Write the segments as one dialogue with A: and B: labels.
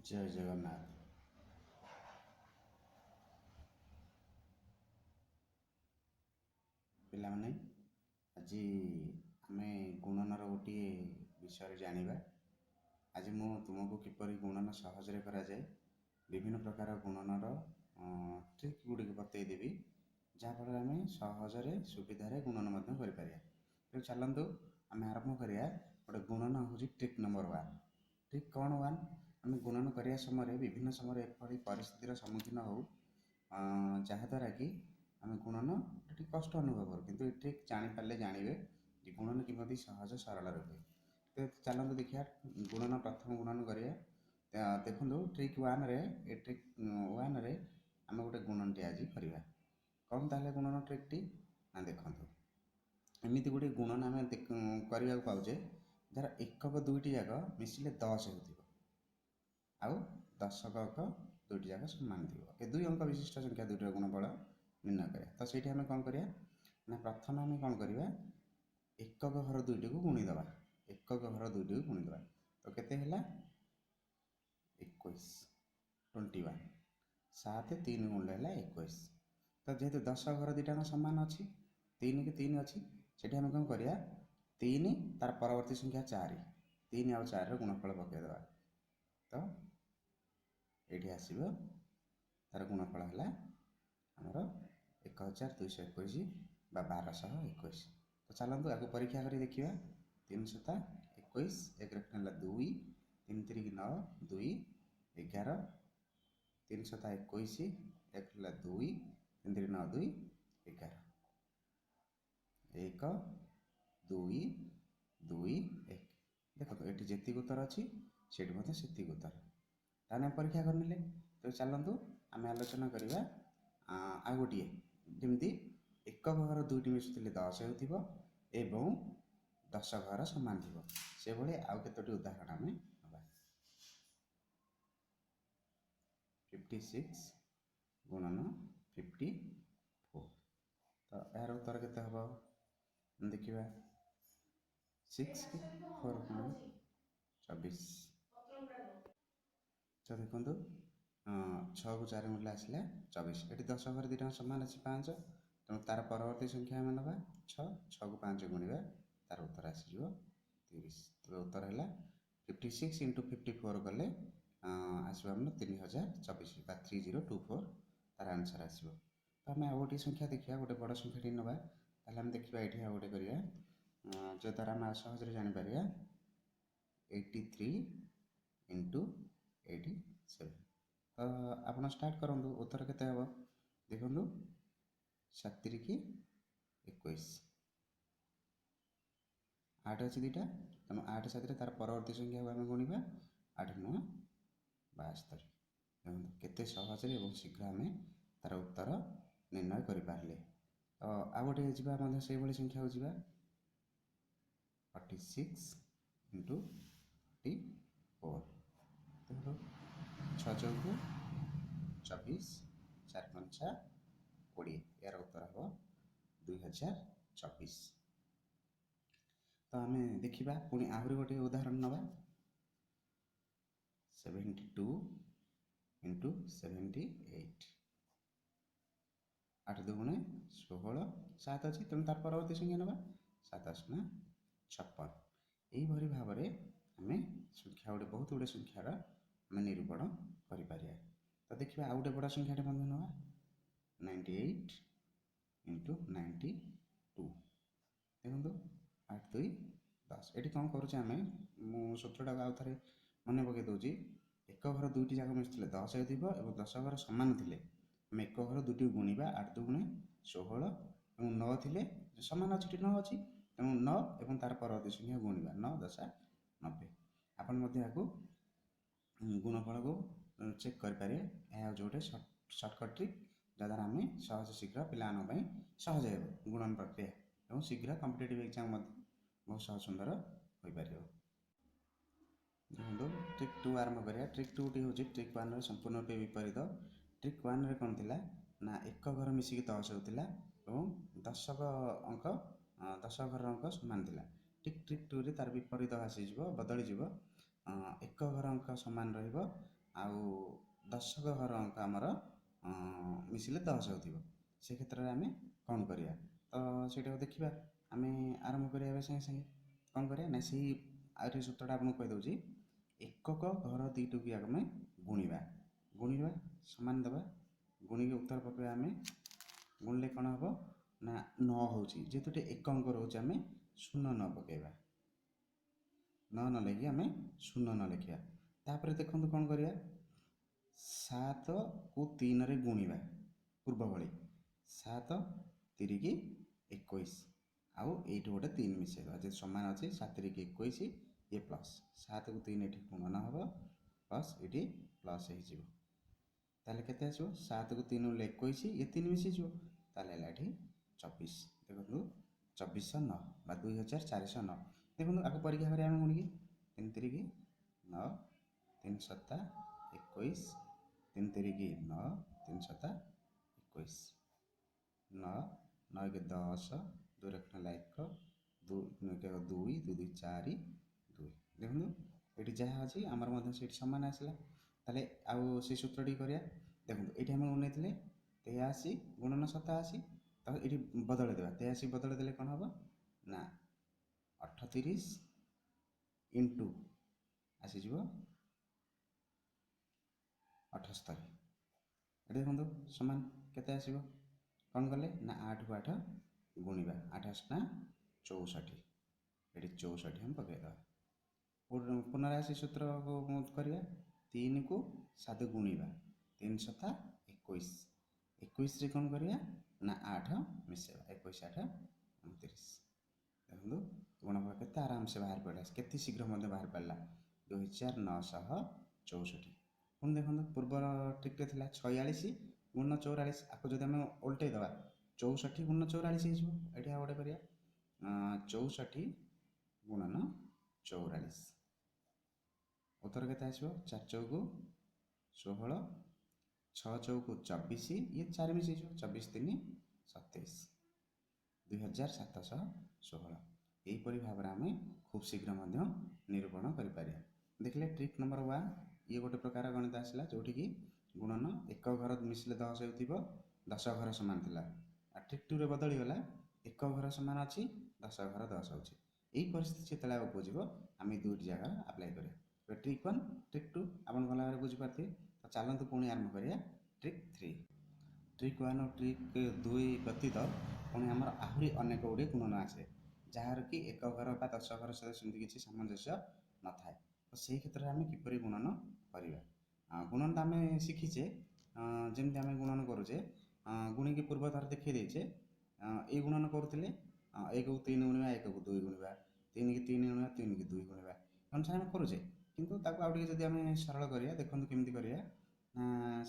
A: जय जगन्नाथ। पिलाମାନେ ଆଜି ଆମେ ଗୁଣନର ଗୋଟିଏ ବିଷୟରେ ଜାଣିବା। ଆଜି ମୁଁ ତୁମକୁ କିପରି ଗୁଣନ ସହଜରେ କରାଯାଏ ବିଭିନ୍ନ ପ୍ରକାର ଗୁଣନର ଟ୍ରିକ୍ ଗୁଡ଼ିକ ବତେଇଦେବି, ଯାହାଫଳରେ ଆମେ ସହଜରେ ସୁବିଧାରେ ଗୁଣନ ମଧ୍ୟ କରିପାରିବା। ତେଣୁ ଚାଲନ୍ତୁ ଆମେ ଆରମ୍ଭ କରିବା। ଗୋଟେ ଗୁଣନ ହେଉଛି ଟ୍ରିକ୍ ନମ୍ବର 1। ଟ୍ରିକ୍ କ'ଣ 1? ଆମେ ଗୁଣନ କରିବା ସମୟରେ ବିଭିନ୍ନ ସମୟରେ ଏଭଳି ପରିସ୍ଥିତିର ସମ୍ମୁଖୀନ ହେଉ ଯାହାଦ୍ୱାରା କି ଆମେ ଗୁଣନ ଟିକେ କଷ୍ଟ ଅନୁଭବ କରୁ, କିନ୍ତୁ ଏ ଟ୍ରିକ୍ ଜାଣିପାରିଲେ ଜାଣିବେ ଯେ ଗୁଣନ କିପରି ସହଜ ସରଳ ରୁହେ। ତ ଚାଲନ୍ତୁ ଦେଖିବା ଗୁଣନ ପ୍ରଥମ ଗୁଣନ କରିବା। ଦେଖନ୍ତୁ ଟ୍ରିକ୍ 1ରେ ଟ୍ରିକ୍ 1ରେ ଆମେ ଗୋଟେ ଗୁଣନଟି ଆଜି କରିବା। କ'ଣ ତାହେଲେ ଗୁଣନ ଟ୍ରିକ୍ଟି? ନା ଦେଖନ୍ତୁ, ଏମିତି ଗୋଟେ ଗୁଣନ ଆମେ କରିବାକୁ ପାଉଛେ ଯାହାର ଏକକ ଦୁଇଟି ଯାକ ମିଶିଲେ 10 ହେଉଥିବ ଆଉ ଦଶକ ଅଙ୍କ ଦୁଇଟି ଯାକ ସମାନ ଥିବ। ଏ ଦୁଇ ଅଙ୍କ ବିଶିଷ୍ଟ ସଂଖ୍ୟା ଦୁଇଟିର ଗୁଣଫଳ ନିର୍ଣ୍ଣୟ କରିବା। ତ ସେଇଠି ଆମେ କ'ଣ କରିବା ନା ପ୍ରଥମେ ଆମେ କ'ଣ କରିବା, ଏକକ ଘର ଦୁଇଟିକୁ ଗୁଣିଦେବା। ଏକକ ଘର ଦୁଇଟିକୁ ଗୁଣିଦେବା ତ କେତେ ହେଲା? 21, 21। 7 3 ଗୁଣିଲେ ହେଲା 21। ତ ଯେହେତୁ ଦଶ ଘର ଦୁଇଟାଙ୍କ ସମାନ ଅଛି, 3 କି 3 ଅଛି, ସେଠି ଆମେ କ'ଣ କରିବା, 3 ତାର ପରବର୍ତ୍ତୀ ସଂଖ୍ୟା 4, 3 ଆଉ 4ର ଗୁଣଫଳ ପକାଇଦେବା। ତ ଏଇଠି ଆସିବ, ତାର ଗୁଣଫଳ ହେଲା ଆମର 1221 ବା 1221। ତ ଚାଲନ୍ତୁ ଆକୁ ପରୀକ୍ଷା କରି ଦେଖିବା। 3 7 21, 1 ହେଲା 2, 3 3 9, 2 11, 3 7 21, 1 ହେଲା 2, 3 3 9 2 11, 1 2 2 1। ଦେଖନ୍ତୁ ଏଠି ଯେତିକି ଉତ୍ତର ଅଛି ସେଠି ମଧ୍ୟ ସେତିକି ଉତ୍ତର, ତାହେଲେ ଆମେ ପରୀକ୍ଷା କରିନେଲେ। ତ ଚାଲନ୍ତୁ ଆମେ ଆଲୋଚନା କରିବା ଆଉ ଗୋଟିଏ, ଯେମିତି ଏକକ ଘର ଦୁଇଟି ମିଶୁଥିଲେ 10 ହେଉଥିବ ଏବଂ ଦଶ ଘର ସମାନ ଥିବ। ସେଭଳି ଆଉ କେତୋଟି ଉଦାହରଣ ଆମେ ନେବା। 56 ଗୁଣନ 54। ତ ଏହାର ଉତ୍ତର କେତେ ହେବ ଦେଖିବା। 6 କି 4 ଗୁଣ 24। ତ ଦେଖନ୍ତୁ 6କୁ 4 ଗୁଣିଲେ ଆସିଲା 24। ଏଠି ଦଶ ଘର ଦୁଇଟା ସମାନ ଅଛି 5, ତେଣୁ ତାର ପରବର୍ତ୍ତୀ ସଂଖ୍ୟା ଆମେ ନେବା 6। 6କୁ 5 ଗୁଣିବା, ତାର ଉତ୍ତର ଆସିଯିବ 30। ତ ଉତ୍ତର ହେଲା 56 × 54 କଲେ ଆସିବ ଆମର 3024 ବା 3024 ତାର ଆନ୍ସର ଆସିବ। ତ ଆମେ ଆଉ ଗୋଟିଏ ସଂଖ୍ୟା ଦେଖିବା, ଗୋଟେ ବଡ଼ ସଂଖ୍ୟାଟି ନେବା। ତାହେଲେ ଆମେ ଦେଖିବା ଏଇଠି ଆଉ ଗୋଟେ କରିବା ଯଦ୍ୱାରା ଆମେ ସହଜରେ ଜାଣିପାରିବା। 83 × 87। ତ ଆପଣ ଷ୍ଟାର୍ଟ କରନ୍ତୁ, ଉତ୍ତର କେତେ ହେବ ଦେଖନ୍ତୁ। 7 3 21, 8 ଅଛି ଦୁଇଟା, ତେଣୁ 8 7ରେ ତାର ପରବର୍ତ୍ତୀ ସଂଖ୍ୟାକୁ ଆମେ ଗୁଣିବା। 8 9 72। ଦେଖନ୍ତୁ କେତେ ସହଜରେ ଏବଂ ଶୀଘ୍ର ଆମେ ତାର ଉତ୍ତର ନିର୍ଣ୍ଣୟ କରିପାରିଲେ। ତ ଆଉ ଗୋଟେ ଯିବା ମଧ୍ୟ ସେଇଭଳି ସଂଖ୍ୟାକୁ ଯିବା। 46 × 44। ଦେଖନ୍ତୁ 6 ଚଉକୁ 24, 4 5 20। ଏହାର ଉତ୍ତର ହେବ 2024। ତ ଆମେ ଦେଖିବା ପୁଣି ଆହୁରି ଗୋଟିଏ ଉଦାହରଣ ନେବା। 72 × 78। 8 2 16, 7 ଅଛି, ତେଣୁ ତାର ପରବର୍ତ୍ତୀ ସଂଖ୍ୟା ନେବା। 7 8 56। ଏହିଭଳି ଭାବରେ ଆମେ ସଂଖ୍ୟା ବହୁତ ଗୁଡ଼ିଏ ସଂଖ୍ୟାର ଆମେ ନିରୂପଣ କରିପାରିବା। ତ ଦେଖିବା ଆଉ ଗୋଟେ ବଡ଼ ସଂଖ୍ୟାଟେ ମଧ୍ୟ ନେବା। 98 × 92। ଦେଖନ୍ତୁ 8 2 10। ଏଠି କ'ଣ କରୁଛେ ଆମେ, ମୁଁ ସୂତ୍ରଟାକୁ ଆଉ ଥରେ ମନେ ପକାଇ ଦେଉଛି। ଏକ ଘର ଦୁଇଟି ଯାକ ମିଶିଥିଲେ 10 ହେଉଥିବ ଏବଂ ଦଶ ଘର ସମାନ ଥିଲେ ଆମେ ଏକ ଘର ଦୁଇଟିକୁ ଗୁଣିବା। 8 2 16 ଏବଂ 9 ଥିଲେ ସମାନ ଅଛି, ଏଠି 9 ଅଛି, ତେଣୁ 9 ଏବଂ ତାର ପରବର୍ତ୍ତୀ ସଂଖ୍ୟା ଗୁଣିବା। 9 10 90। ଆପଣ ମଧ୍ୟ ଏହାକୁ ଗୁଣଫଳକୁ ଚେକ୍ କରିପାରିବେ। ଏହା ହେଉଛି ଗୋଟେ ସର୍ଟକଟ୍ ଟ୍ରିକ୍, ଯାହାଦ୍ୱାରା ଆମେ ସହଜ ଶୀଘ୍ର ପିଲାମାନଙ୍କ ପାଇଁ ସହଜ ହେବ ଗୁଣନ ପ୍ରକ୍ରିୟା ଏବଂ ଶୀଘ୍ର କମ୍ପିଟେଟିଭ୍ ଏକ୍ଜାମ୍ ମଧ୍ୟ ବହୁତ ସହଜ ସୁନ୍ଦର ହୋଇପାରିବ। ଦେଖନ୍ତୁ ଟ୍ରିକ୍ 2 ଆରମ୍ଭ କରିବା। ଟ୍ରିକ୍ 2ଟି ହେଉଛି ଟ୍ରିକ୍ 1ର ସମ୍ପୂର୍ଣ୍ଣ ରୂପେ ବିପରୀତ। ଟ୍ରିକ୍ 1ରେ କ'ଣ ଥିଲା ନା ଏକ ଘର ମିଶିକି 10 ହେଉଥିଲା ଏବଂ ଦଶକ ଘରର ଅଙ୍କ ସମାନ ଥିଲା। ଟ୍ରିକ୍ 2ରେ ତାର ବିପରୀତ ଆସିଯିବ, ବଦଳିଯିବ। ଏକ ଘର ଅଙ୍କ ସମାନ ରହିବ आउ दशक घर अंक आमर मिसिले 10 होथिबो से क्षेत्र में आमे कौन करिया तो सेटा देखिबा आमे आरंभ करिया संगे संगे कौन करिया ना से आउरी सूत्रटा आपन कहि दउची एकक घर दुईटू आमे गुणिबा गुणिबा समान दबा गुणी के उत्तर पकाइबा आमे गुणले कौन हबो ना 9 होची जेतु टे एक अंक रहउची आमे 0 न पकाइबा 9 न लेखि आमे 0 न लिखिया तापर देखंतु कौन करिया 7 को 3 रे गुणिबा पूर्व भली 7 3 की 21 आउ एठी गोटे 3 मिसेइबा जे समान अछि 7 3 की 21 ये प्लस 7 को 3 एठी गुणन हबो प्लस एठी प्लस हे जिवो ताले केते आसीबो 7 को 3 ले 21 ये 3 मिसि जिवो ताले हला एठी 24 देखंतु 2409 बा 2409 देखंतु आको परीक्षा करे हम गुणी 3 3 की 9 3 7 21 3 3 की 9 3 7 21 9 9 के 10 2 रखना 1 2 के 2 2 2 4 2 देखंतु एठी जहा अछि हमर मध्ये सेठी समान आसला ताले आउ से सूत्रटी करिया देखंतु एठी हम उनेथिले 83 गुणन 87 तो एठी बदल देबा 83 बदल देले कोन हबो ना 38 इनटू आसी जिवो 78 एठी देखंतु समान केते आसीबो कौन कले ना 8 को 8 गुणिबा 8 8 64 एठी 64 हम पकाइबा पुनराय सूत्र को करिया 3 को 7 गुणिबा 3 7 21 21 रे कौन करिया ना 8 मिसेबा 21 8 29 देखंतु गुणफल केते आराम से बाहर पड़ला केते शीघ्र मध्ये बाहर पड़ला 2964 पुन देखंतु पूर्व ठीक रे थिला 46 गुण 44 आपको जदि हम उल्टे दबा 64 गुण 44 हे जिवो एठी आ गोटे करिया 64 गुणन 44 उत्तर केते आसीबो 4 चौको 16 6 चौको 24 ये 4 मिसि जिवो 24 3 27 2716 एही परि भाबरा हमें खूब शीघ्र मध्ये निरूपण करि पारिया देखले ट्रिक नंबर 1 ये गोटे प्रकार गणित आसला जोठी की गुणन एक घर मिसले 10 हेउथिबो 10 घर समान थिला आ ट्रिक 2 रे बदली गला एक घर समान अछि 10 घर 10 होछि एही परिस्थिति जेतला उपजिबो आमे दुईटी जगह अप्लाई करिया ट्रिक 1 ट्रिक 2 आपन गला रे बुझि पाथि तो चलंतु पुणी आरंभ करिया ट्रिक 3 ट्रिक 1 और ट्रिक 2 व्यतीत पुणी हमर आहुरी अनेक गुडी गुणन आसे जहार कि एक घर बा 10 घर सहित सेमति किछि सामंजस्य न थाए तो सेही क्षेत्र रे आमे किपरि गुणन करिबा गुणन त आमे शिखिचे जेमति आमे गुणन करूचे गुणी के पूर्व थर देखि देचे ए गुणन करूथिले 1 को 3 गुणिबा 1 को 2 गुणिबा 3 की 3 गुणिबा 3 की 2 गुणिबा अनुसार आमे करूचे किंतु ताको आउटे जदि आमे सरल करिया देखंतु केमति करिया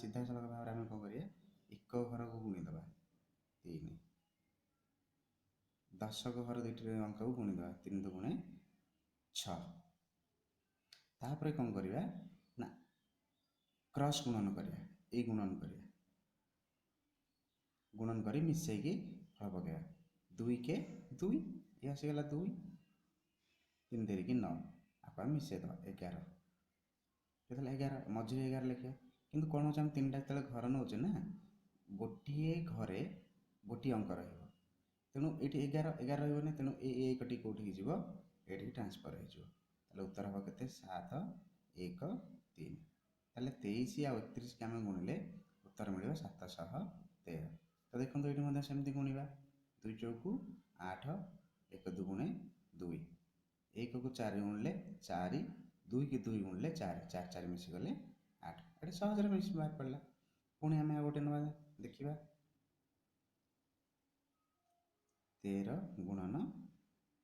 A: सीधा सड़क भाव आमे को करिया एक घर को गुणी दबा 3 दशक घर दुईटे अंक को गुणी दबा 3 2 गुणे 6 तापर कौन करिया ना क्रॉस गुणन करिया ए गुणन करिया गुणन करी मिसई की फल पकाया 2 के 2 ये आसीगला 2 3 3 की 9 आप मिसई दबा 11 केतला 11 मझे 11 लिखिया किंतु कोन होछ हम तीनटा तले घर नउचे ना गोटिए घरे गोटी अंक रहइबो तेनु एठी 11 11 रहइबो ना तेनु ए एकटी कोठी जिवो एठी ट्रांसफर हे जिवो ताले उत्तर हो केते 7 1 3 ताले 23 आ 31 के हम गुणिले उत्तर मिलिबो 713 तो देखंतु एठी मध्ये सेमति गुणिबा 2 चौकु 8 1 2 गुणे 2 1 को 4 गुणले 4 2 की 2 गुणले 4 4 4 मिसि गले 8 एठी सहज रे मिसि बाहर पड़ला पुणी हमें गोटे नवा देखिबा 13 गुणन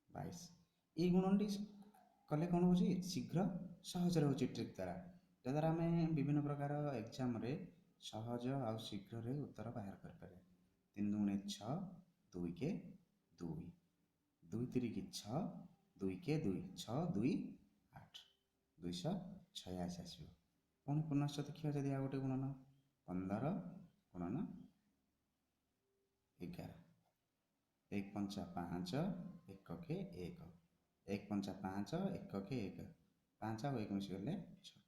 A: 22 ए गुणनटी कले कौन होची शीघ्र सहज रे होची ट्रिक द्वारा जद्वारा हमें विभिन्न प्रकार एग्जाम रे सहज आ शीघ्र रे उत्तर बाहर कर पारे 3 गुणे 6 2 के 2 2 3 की 6 2 के 2 6 2 8 286 आसीबो पुणी पुनश्च देखिबा जदि आ गोटे गुणन 15 गुणन 11 1 5 5 1 के 1 1 5 5 1 के 1 5 और 1 मिसि गले 6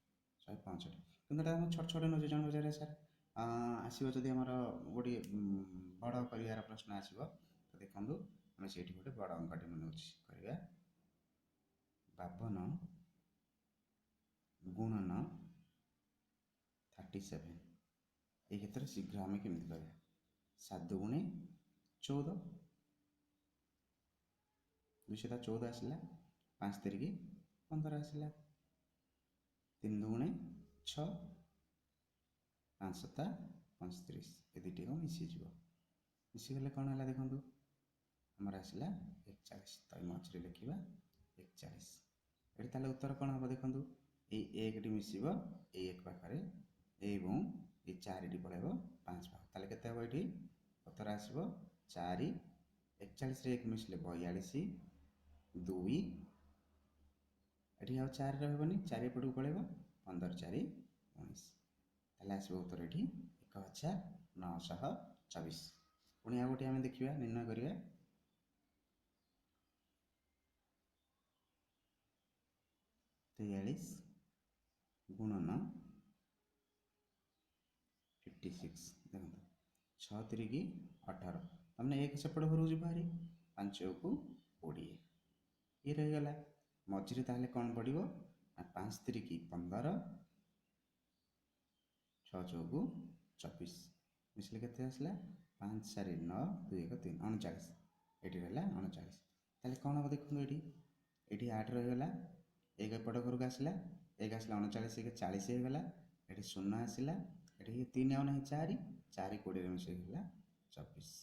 A: 165 କିନ୍ତୁ ଏଇଟା ଆମେ ଛୋଟ ଛୋଟ ନେଉଛୁ ଜଣକ ପଚାରିବେ ସାର୍ ଆସିବ ଯଦି ଆମର ଗୋଟିଏ ବଡ଼ କରିବାର ପ୍ରଶ୍ନ ଆସିବ ତ ଦେଖନ୍ତୁ ଆମେ ସେଇଠି ଗୋଟେ ବଡ଼ ଅଙ୍କଟି ମୁଁ ନେଉଛି କରିବା 52 ଗୁଣନ 37। এই ক্ষেত্রে শীঘ্র আমি কেମିତି କରିବା 7 ଦୁଗୁଣେ 14 214 ଆସିଲା 5 ତିରିକି 15 ଆସିଲା 3 ଦୁଗୁଣେ 6 5 7 35 ଏ ଦୁଇଟିକୁ ମିଶିଯିବ ମିଶିଗଲେ କ'ଣ ହେଲା ଦେଖନ୍ତୁ ଆମର ଆସିଲା 41 ତ ଏଇ ମଝିରେ ଲେଖିବା 41 ଏଠି ତାହେଲେ ଉତ୍ତର କ'ଣ ହେବ ଦେଖନ୍ତୁ ଏଇ 1ଟି ମିଶିବ ଏଇ 1 ପାଖରେ ଏବଂ এই 4ଟି ପଳେଇବ 5 ପାଖ ତାହେଲେ କେତେ ହେବ ଏଠି ଉତ୍ତର ଆସିବ 4 41ରେ 1 ମିଶିଲେ 42 2 ଏଠି ଆଉ 4 ରହିବନି 4 ଏପଟକୁ ପଳେଇବ 15 4 19 ତାହେଲେ ଆସିବ ଉତ୍ତର ଏଠି 1924। ପୁଣି ଆଉ ଗୋଟେ ଆମେ ଦେଖିବା ନିର୍ଣ୍ଣୟ କରିବା 43 ଗୁଣନ 56 ଦେଖନ୍ତୁ 6 ତିରିକି 18 ତାମାନେ 1 ସେପଟ ଘରକୁ ଯିବ ଭାରି 5 କୁ 20 ଇଏ ରହିଗଲା ମଝିରେ ତାହେଲେ କ'ଣ ପଡ଼ିବ 5 ତିରିକି 15 6 ଚଉକୁ 24 ମିଶିଲେ କେତେ ଆସିଲା 5 4 9 2 1 3 39 ଏଠି ରହିଲା 39 ତାହେଲେ କ'ଣ ହେବ ଦେଖନ୍ତୁ ଏଠି 8 ରହିଗଲା 1 ଏପଟ ଘରକୁ ଆସିଲା 1 ଆସିଲା 39 1 40 ହେଇଗଲା ଏଠି 0 ଆସିଲା ଏଠି 3 ଆଉ ନାହିଁ 4 4 20ରେ ମିଶେଇ ହେଲା 24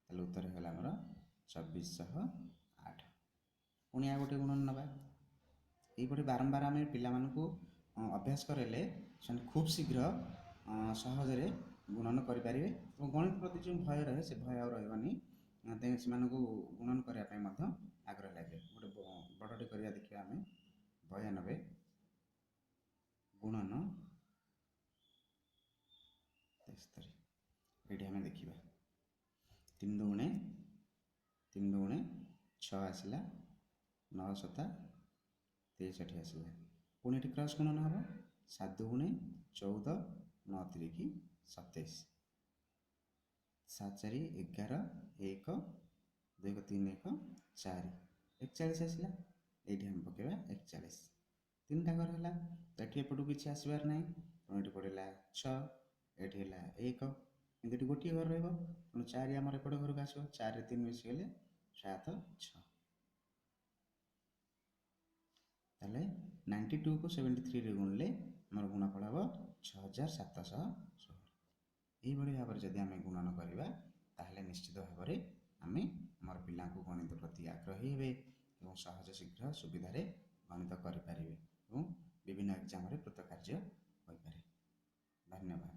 A: ତାହେଲେ ଉତ୍ତର ହେଇଗଲା ଆମର 2408। ପୁଣି ଆଉ ଗୋଟେ ଗୁଣନ ନେବା এইପରି ବାରମ୍ବାର ଆମେ ପିଲାମାନଙ୍କୁ ଅଭ୍ୟାସ କରାଇଲେ ସେମାନେ ଖୁବ୍ ଶୀଘ୍ର ସହଜରେ ଗୁଣନ କରିପାରିବେ ଏବଂ ଗଣିତ ପ୍ରତି ଯେଉଁ ଭୟ ରହେ ସେ ଭୟ ଆଉ ରହିବନି ସେମାନଙ୍କୁ ଗୁଣନ କରିବା ପାଇଁ ମଧ୍ୟ ଆଗ୍ରହ ଲାଗେ ଗୋଟେ ବଡ଼ଟି କରିବା ଦେଖିବା ଆମେ 92 ଗୁଣନ 73 ଏଇଠି ଆମେ ଦେଖିବା 3 ଦୁଗୁଣେ 6 ଆସିଲା 9 7 63 ଆସିଲା ପୁଣି ଏଠି କ୍ରସ୍ ଗୁଣନ ହେବ 7 ଦୁଗୁଣେ 14 9 ତିରିକି 27 7 4 11 1 2 3 1 4 41 ଆସିଲା ଏଇଠି ଆମେ ପକେଇବା 41 ତିନିଟା ଘର ହେଲା ତ ଏଠି ଏପଟକୁ କିଛି ଆସିବାର ନାହିଁ ତେଣୁ ଏଠି ପଡ଼ିଲା 6 ଏଠି ହେଲା 1 କିନ୍ତୁ ଏଠି ଗୋଟିଏ ଘର ରହିବ ତେଣୁ 4 ଆମର ଏପଟ ଘରକୁ ଆସିବ 4ରେ 3 ମିଶିଗଲେ 7 6 ତାହେଲେ 92 କୁ 73ରେ ଗୁଣିଲେ ଆମର ଗୁଣଫଳ ହେବ 6716। ଏଇଭଳି ଭାବରେ ଯଦି ଆମେ ଗୁଣନ କରିବା ତାହେଲେ ନିଶ୍ଚିତ ଭାବରେ ଆମେ ଆମର ପିଲାଙ୍କୁ ଗଣିତ ପ୍ରତି ଆଗ୍ରହୀ ହେବେ ଏବଂ ସହଜ ଶୀଘ୍ର ସୁବିଧାରେ ଗଣିତ କରିପାରିବେ ଏବଂ ବିଭିନ୍ନ ଏକ୍ଜାମରେ କୃତକାର୍ଯ୍ୟ ହୋଇପାରିବେ। ଧନ୍ୟବାଦ।